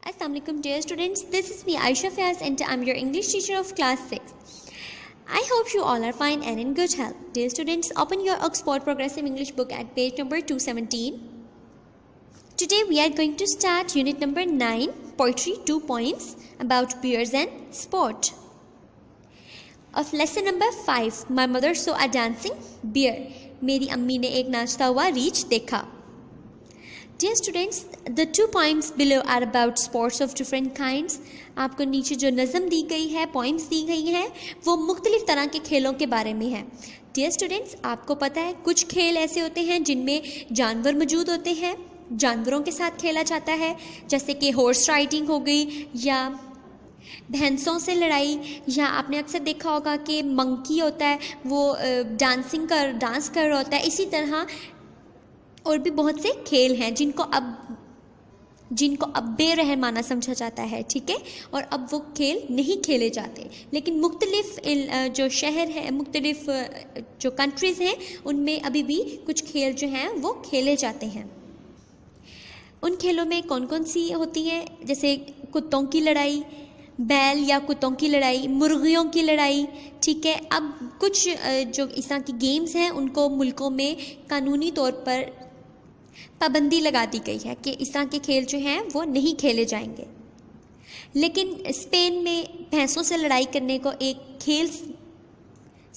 Assalamualaikum dear students, this is me Aisha Fayaz and I'm your English teacher of class 6. I hope you all are fine and in good health. Dear students, open your Oxford Progressive English book at page number 217. Today we are going to start unit number 9, Poetry 2 points about beers and sport. Of lesson number 5, My mother saw a dancing bear. मेरी अम्मी ने एक नाचता हुआ रीछ देखा. Dear students, the 2 poems below are about sports of different kinds. आपको नीचे जो नज़म दी गई है, poems दी गई हैं, वो मुख्तलिफ तरह के खेलों के बारे में है. Dear students, आपको पता है कुछ खेल ऐसे होते हैं जिनमें जानवर मौजूद होते हैं, जानवरों के साथ खेला जाता है, जैसे कि हॉर्स राइडिंग हो गई या भैंसों से लड़ाई, या आपने अक्सर देखा होगा कि मंकी होता है वो डांस कर रहा होता है. इसी तरह और भी बहुत से खेल हैं जिनको अब बेरहमाना समझा जाता है, ठीक है, और अब वो खेल नहीं खेले जाते. लेकिन मुख्तलिफ जो शहर है, मुख्तलिफ जो कंट्रीज़ हैं, उनमें अभी भी कुछ खेल जो हैं वो खेले जाते हैं. उन खेलों में कौन कौन सी होती हैं, जैसे कुत्तों की लड़ाई, बैल या कुत्तों की लड़ाई, मुर्गियों की लड़ाई, ठीक है. अब कुछ जो इस तरह की गेम्स हैं उनको मुल्कों में कानूनी तौर पर पाबंदी लगा दी गई है कि इस तरह के खेल जो हैं वो नहीं खेले जाएंगे. लेकिन स्पेन में भैंसों से लड़ाई करने को एक खेल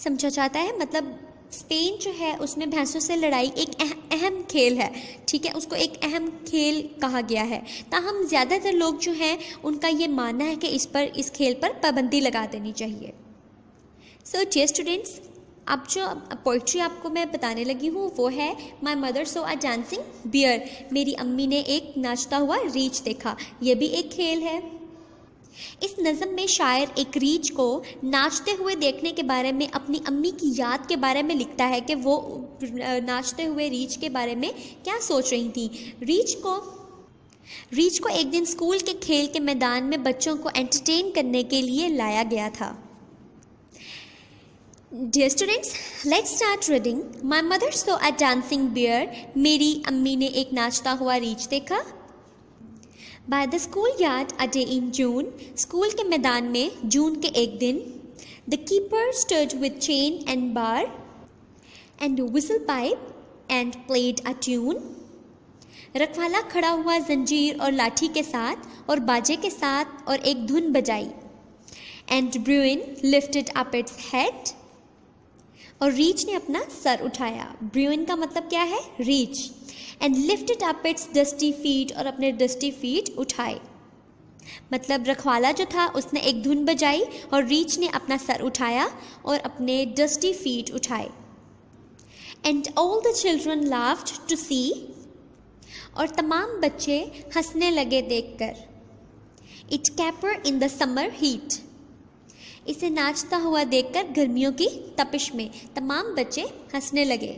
समझा जाता है. मतलब स्पेन जो है उसमें भैंसों से लड़ाई एक अहम खेल है, ठीक है, उसको एक अहम खेल कहा गया है. ताहम ज़्यादातर लोग जो हैं उनका ये मानना है कि इस खेल पर पाबंदी लगा देनी चाहिए. सो डियर स्टूडेंट्स, अब जो पोइट्री आपको मैं बताने लगी हूँ वो है my mother so a dancing bear. मेरी अम्मी ने एक नाचता हुआ रीछ देखा. यह भी एक खेल है. इस नज़म में शायर एक रीछ को नाचते हुए देखने के बारे में अपनी अम्मी की याद के बारे में लिखता है कि वो नाचते हुए रीछ के बारे में क्या सोच रही थी. रीछ को एक दिन स्कूल के खेल के मैदान में बच्चों को एंटरटेन करने के लिए लाया गया था. Dear students, let's start reading. My mother saw a dancing bear. मेरी अम्मी ने एक नाचता हुआ रीछ देखा. By the school yard, a day in June. School के मैदान में जून के एक दिन. The keeper stood with chain and bar and whistle pipe and played a tune. रखवाला खड़ा हुआ जंजीर और लाठी के साथ और बाजे के साथ और एक धुन बजाई. And Bruin lifted up its head. और रीछ ने अपना सर उठाया. ब्रूइन का मतलब क्या है? रीछ. And lifted up its dusty feet, और अपने डस्टी फीट उठाए. मतलब रखवाला जो था उसने एक धुन बजाई और रीछ ने अपना सर उठाया और अपने डस्टी फीट उठाए. And all the children laughed to see, और तमाम बच्चे हंसने लगे देखकर. It caper in the summer heat. इसे नाचता हुआ देखकर गर्मियों की तपिश में तमाम बच्चे हंसने लगे.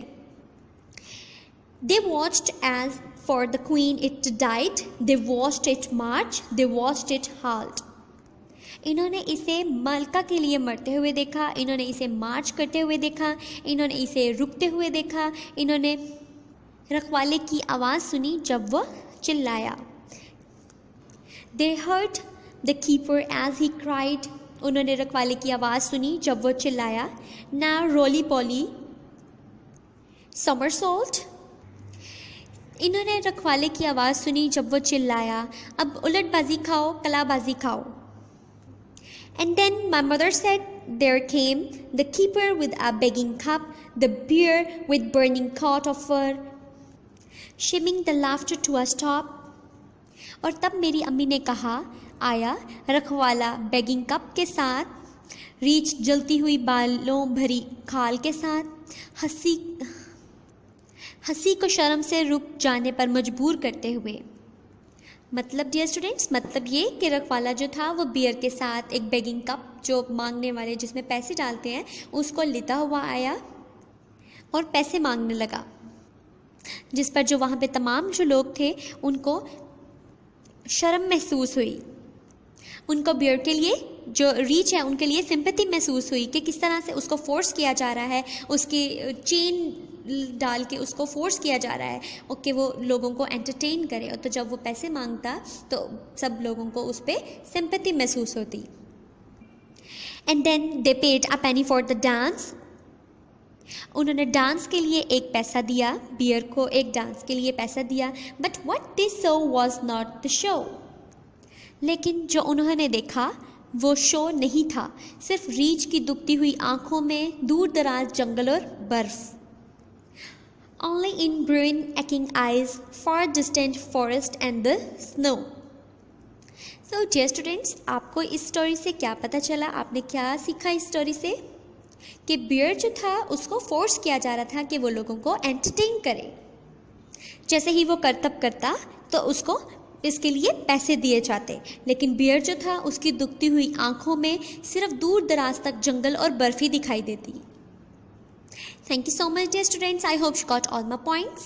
They watched as for the queen it died. They watched it march. They watched it halt. इन्होंने इसे मलका के लिए मरते हुए देखा, इन्होंने इसे मार्च करते हुए देखा, इन्होंने इसे रुकते हुए देखा, इन्होंने रखवाले की आवाज़ सुनी जब वो चिल्लाया. They heard the keeper as he cried. उन्होंने रखवाले की आवाज़ सुनी जब वो चिल्लाया. Now रोली पॉली somersault. इन्होंने रखवाले की आवाज़ सुनी जब वो चिल्लाया, अब उलटबाजी खाओ, कलाबाजी खाओ. And then my mother said, there came the keeper with a begging cup, the bear with burning coat of fur, shimming the laughter to a stop. और तब मेरी अम्मी ने कहा, आया रखवाला बेगिंग कप के साथ, रीछ जलती हुई बालों भरी खाल के साथ, हंसी को शर्म से रुक जाने पर मजबूर करते हुए. मतलब डियर स्टूडेंट्स, मतलब ये कि रखवाला जो था वो बियर के साथ एक बेगिंग कप, जो मांगने वाले जिसमें पैसे डालते हैं, उसको लेता हुआ आया और पैसे मांगने लगा. जिस पर जो वहाँ पे तमाम जो लोग थे उनको शर्म महसूस हुई. उनको बियर के लिए, जो रीच है, उनके लिए सिंपैथी महसूस हुई कि किस तरह से उसको फोर्स किया जा रहा है, उसकी चेन डाल के उसको फोर्स किया जा रहा है और कि वो लोगों को एंटरटेन करे, और तो जब वो पैसे मांगता तो सब लोगों को उस पर सिंपैथी महसूस होती। And then they paid a penny for the dance. उन्होंने डांस के लिए एक पैसा दिया, बियर को एक डांस के लिए पैसा दिया। But what they saw was not the show. लेकिन जो उन्होंने देखा वो शो नहीं था, सिर्फ रीछ की दुखती हुई आंखों में दूर दराज जंगल और बर्फ। Only in bruin aching eyes, far distant forest and the snow. So dear students, आपको इस स्टोरी से क्या पता चला? आपने क्या सीखा इस स्टोरी से? कि बियर जो था उसको फोर्स किया जा रहा था कि वो लोगों को एंटरटेन करे। जैसे ही वो करतब करता तो उसको इसके लिए पैसे दिए जाते, लेकिन बियर जो था उसकी दुखती हुई आंखों में सिर्फ दूर दराज तक जंगल और बर्फ ही दिखाई देती। Thank you so much dear students. I hope you got all my points.